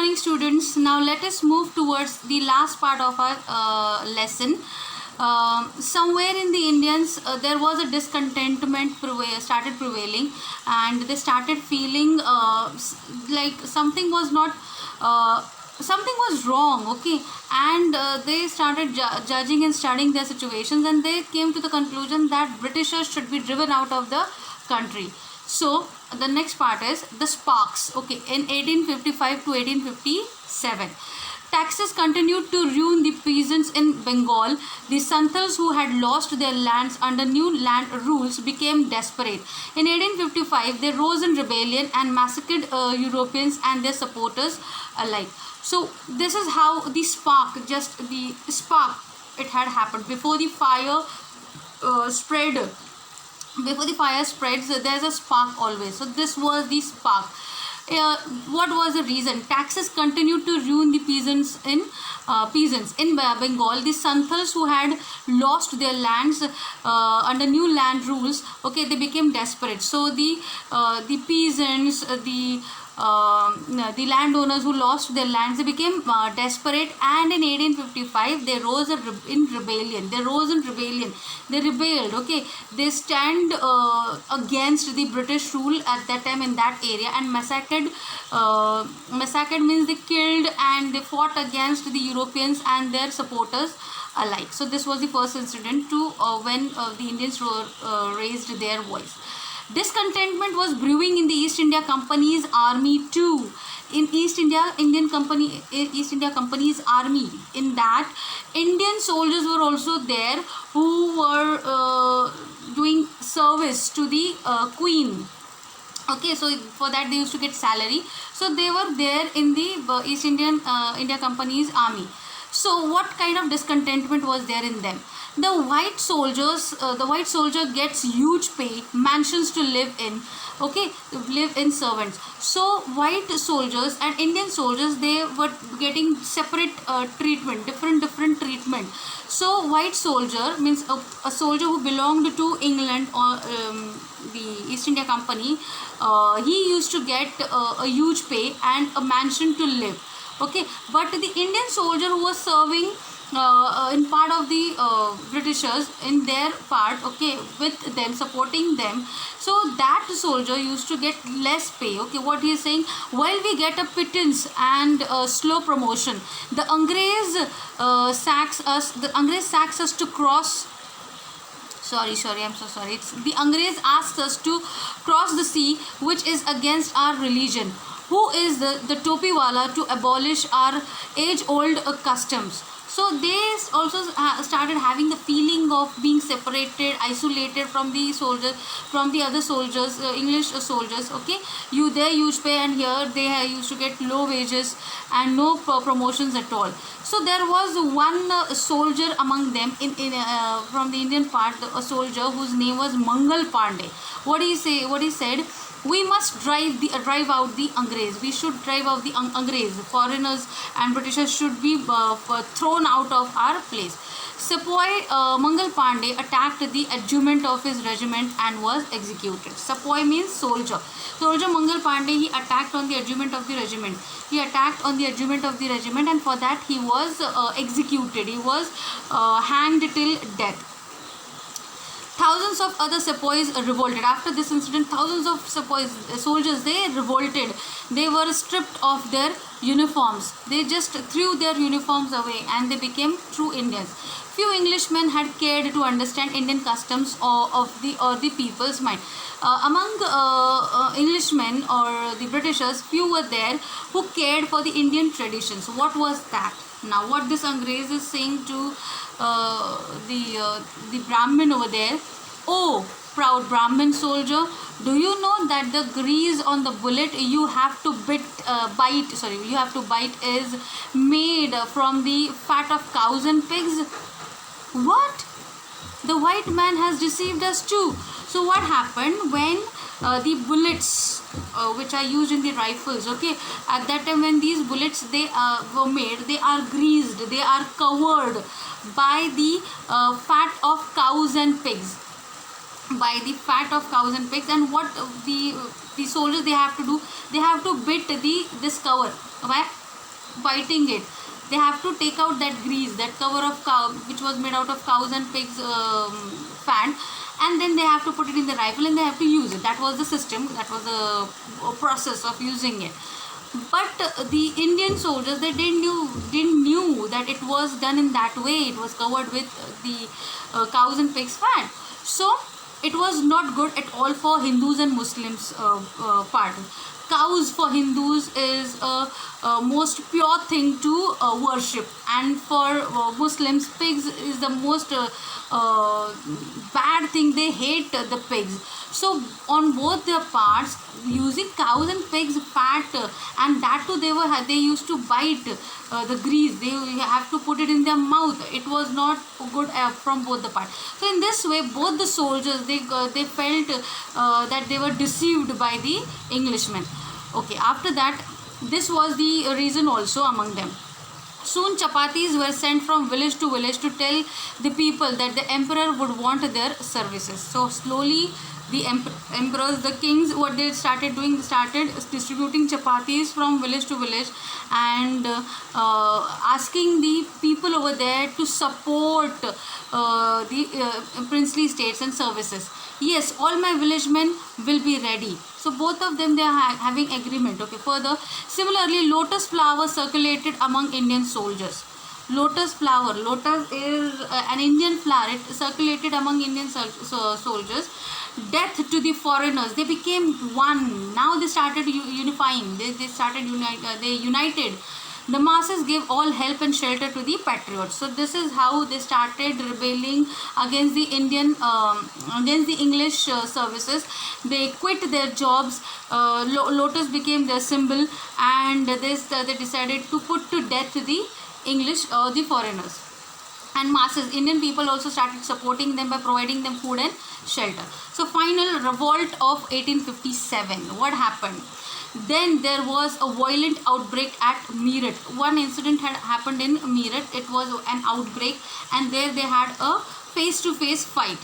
morning, students. Now let us move towards the last part of our lesson. Somewhere in the Indians, there was a discontentment started prevailing, and they started feeling like something was not. Something was wrong, okay, and they started judging and studying their situations, and they came to the conclusion that Britishers should be driven out of the country. So the next part is the Sparks. Okay, in 1855 to 1857, taxes continued to ruin the peasants in Bengal. The Santals, who had lost their lands under new land rules, became desperate. In 1855, they rose in rebellion and massacred Europeans and their supporters alike. So this is how the spark, it had happened before the fire spread. Before the fire spreads, there's a spark always. So this was the spark. What was the reason? Taxes continued to ruin the peasants in Bengal. The Santals, who had lost their lands under new land rules, okay, they became desperate. So the peasants, the landowners who lost their lands, they became desperate, and in 1855 they rose in rebellion. They rebelled. Okay, they stand against the British rule at that time in that area, and massacred. Massacred means they killed, and they fought against the Europeans and their supporters alike. So this was the first incident to when the Indians raised their voice. Discontentment was brewing in the East India Company's army too. In East India Company's army, in that Indian soldiers were also there who were doing service to the Queen. Okay, so for that they used to get salary. So they were there in the East India Company's army. So what kind of discontentment was there in them? The white soldier gets huge pay, mansions to live in, okay, live in servants. So white soldiers and Indian soldiers, they were getting separate treatment, different treatment. So white soldier means a soldier who belonged to England or the East India Company. He used to get a huge pay and a mansion to live. Okay, but the Indian soldier who was serving in part of the Britishers, in their part, okay, with them, supporting them, so that soldier used to get less pay. Okay, what he is saying, while we get a pittance and slow promotion, the Angrez sacks us to cross. I'm so sorry. The Angrez asks us to cross the sea, which is against our religion. Who is the topiwala to abolish our age-old customs? So they also started having the feeling of being separated, isolated from the soldiers, from the other soldiers, English soldiers. Okay, there huge pay, and here they used to get low wages and no promotions at all. So there was one soldier among them from the Indian part, a soldier whose name was Mangal Pandey. What he said, we must drive out the Angrez. We should drive out the Angrez. Foreigners and Britishers should be thrown out of our place. Sepoy Mangal Pandey attacked the adjutant of his regiment and was executed. Sepoy means soldier. Soldier Mangal Pandey, he attacked on the adjutant of the regiment. And for that he was executed. He was hanged till death. Thousands of other sepoys revolted. After this incident, thousands of soldiers, they revolted. They were stripped of their uniforms. They just threw their uniforms away and they became true Indians. Few Englishmen had cared to understand Indian customs or the people's mind. Among Englishmen or the Britishers, few were there who cared for the Indian traditions. What was that? Now what this Angrez is saying to the Brahmin over there, oh proud Brahmin soldier, do you know that the grease on the bullet you have to bite is made from the fat of cows and pigs? What? The white man has deceived us too. So what happened when the bullets which are used in the rifles, okay, at that time when these bullets they were made, they are greased, they are covered by the fat of cows and pigs, and what the soldiers they have to do, they have to bit this cover. biting it, they have to take out that grease, that cover of cow, which was made out of cows and pigs fat, and then they have to put it in the rifle and they have to use it. That was the system, that was the process of using it. But the Indian soldiers, they didn't knew that it was done in that way. It was covered with the cows and pigs fat. So it was not good at all for Hindus and Muslims part. Cows for Hindus is a most pure thing to worship, and for Muslims, pigs is the most bad thing. They hate the pigs. So on both their parts, using cows and pigs fat, and that too they used to bite the grease. They have to put it in their mouth. It was not good from both the parts. So in this way, both the soldiers, they felt that they were deceived by the Englishmen. Okay, after that, this was the reason also among them. Soon chapatis were sent from village to village to tell the people that the emperor would want their services. So slowly the emperors, the kings, what they started doing, they started distributing chapatis from village to village, and asking the people over there to support the princely states and services. Yes, all my village men will be ready. So both of them, they are having agreement. Okay, further, similarly, lotus flower circulated among Indian soldiers. Lotus flower, lotus is an Indian flower. It circulated among Indian soldiers. Death to the foreigners, they became one. Now they started unifying. They united. The masses gave all help and shelter to the patriots. So this is how they started rebelling against the against the English services. They quit their jobs. Lotus became their symbol, and they decided to put to death the English, the foreigners. And masses, Indian people also started supporting them by providing them food and shelter. So final revolt of 1857. What happened? Then there was a violent outbreak at Meerut. One incident had happened in Meerut. It was an outbreak, and there they had a face-to-face fight.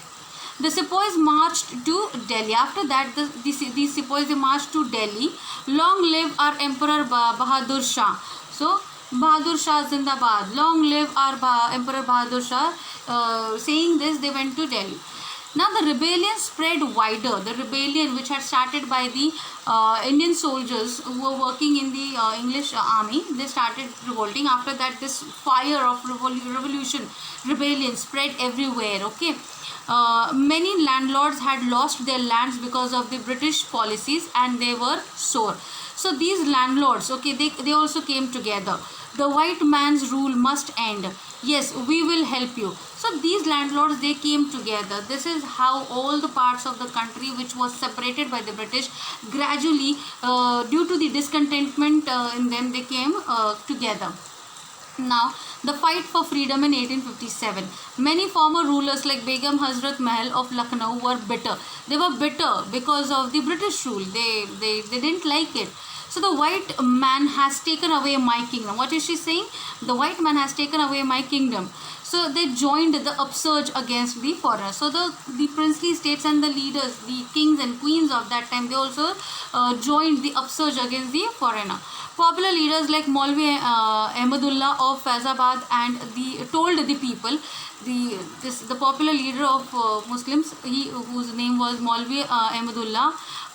The sepoys marched to Delhi. After that, these sepoys, they marched to Delhi. Long live our Emperor Bahadur Shah. So Bahadur Shah Zindabad. Long live our Emperor Bahadur Shah. Saying this, they went to Delhi. Now the rebellion spread wider. The rebellion which had started by the Indian soldiers who were working in the English army, they started revolting. After that, this fire of rebellion spread everywhere. Okay, many landlords had lost their lands because of the British policies, and they were sore. So these landlords, okay, they also came together. The white man's rule must end. Yes, we will help you. So these landlords, they came together. This is how all the parts of the country which was separated by the British, gradually due to the discontentment in them, they came together. Now, the fight for freedom in 1857. Many former rulers like Begum Hazrat Mahal of Lucknow were bitter. They were bitter because of the British rule. They didn't like it. So the white man has taken away my kingdom. What is she saying? The white man has taken away my kingdom. So they joined the upsurge against the foreigners. So the princely states and the leaders, the kings and queens of that time, they also joined the upsurge against the foreigner. Popular leaders like Maulvi Ahmadullah of Faizabad and told the people, the popular leader of Muslims, whose name was Maulvi Ahmadullah,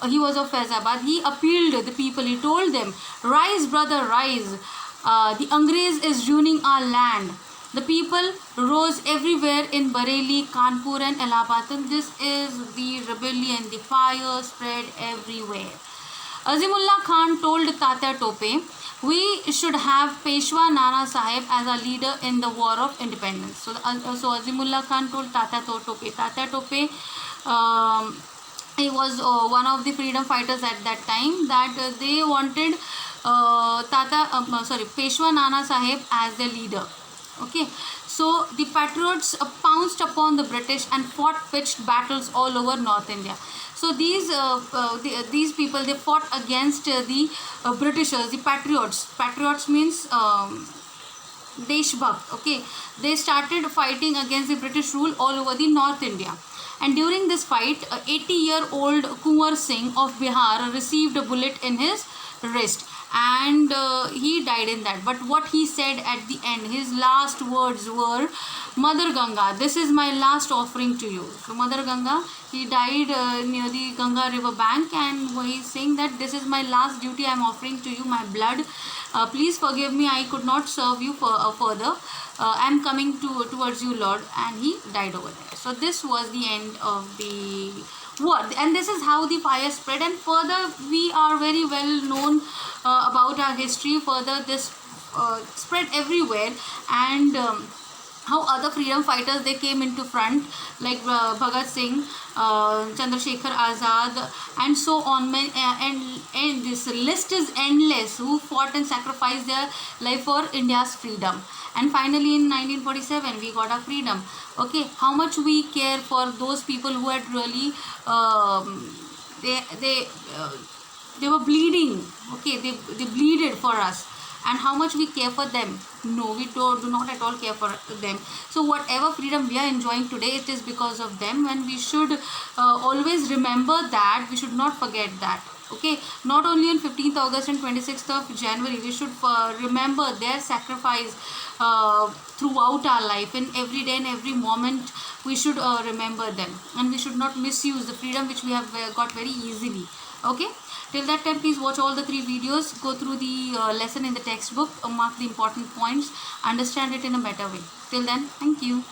he was of Faizabad. He appealed the people. He told them, "Rise, brother, rise. The Angrez is ruining our land." The people rose everywhere in Bareilly, Kanpur and Allahabad. And this is the rebellion. The fire spread everywhere. Azimullah Khan told Tatya Tope, "We should have Peshwa Nana Sahib as our leader in the war of independence." So Azimullah Khan told Tatya Tope. Tatya Tope, he was one of the freedom fighters at that time, that they wanted Peshwa Nana Sahib as their leader. Okay, so the patriots pounced upon the British and fought pitched battles all over North India. So these people, they fought against the Britishers, the patriots. Patriots means Deshbhakt. Okay, they started fighting against the British rule all over the North India. And during this fight, 80-year-old Kunwar Singh of Bihar received a bullet in his wrist. and he died in that. But what he said at the end, his last words were, Mother Ganga, this is my last offering to you. So Mother Ganga, he died near the Ganga river bank, and he is saying that this is my last duty, I am offering to you my blood. Please forgive me, I could not serve you further. I am coming towards you, Lord. And he died over there. So this was the end of the war, and this is how the fire spread. And further, we are very well known about our history. Further, this spread everywhere, and how other freedom fighters, they came into front, like Bhagat Singh, Chandrasekhar Azad, and so on. And this list is endless, who fought and sacrificed their life for India's freedom. And finally in 1947 we got our freedom. Okay, how much we care for those people who had really they were bleeding. Okay, they bleeded for us, and how much we care for them. No, we do not at all care for them. So whatever freedom we are enjoying today, it is because of them, and we should always remember that. We should not forget that. Okay, not only on 15th August and 26th of January, we should remember their sacrifice throughout our life. In every day and every moment, we should remember them, and we should not misuse the freedom which we have got very easily. Okay, till that time, please watch all the 3 videos, go through the lesson in the textbook, mark the important points, understand it in a better way. Till then, thank you.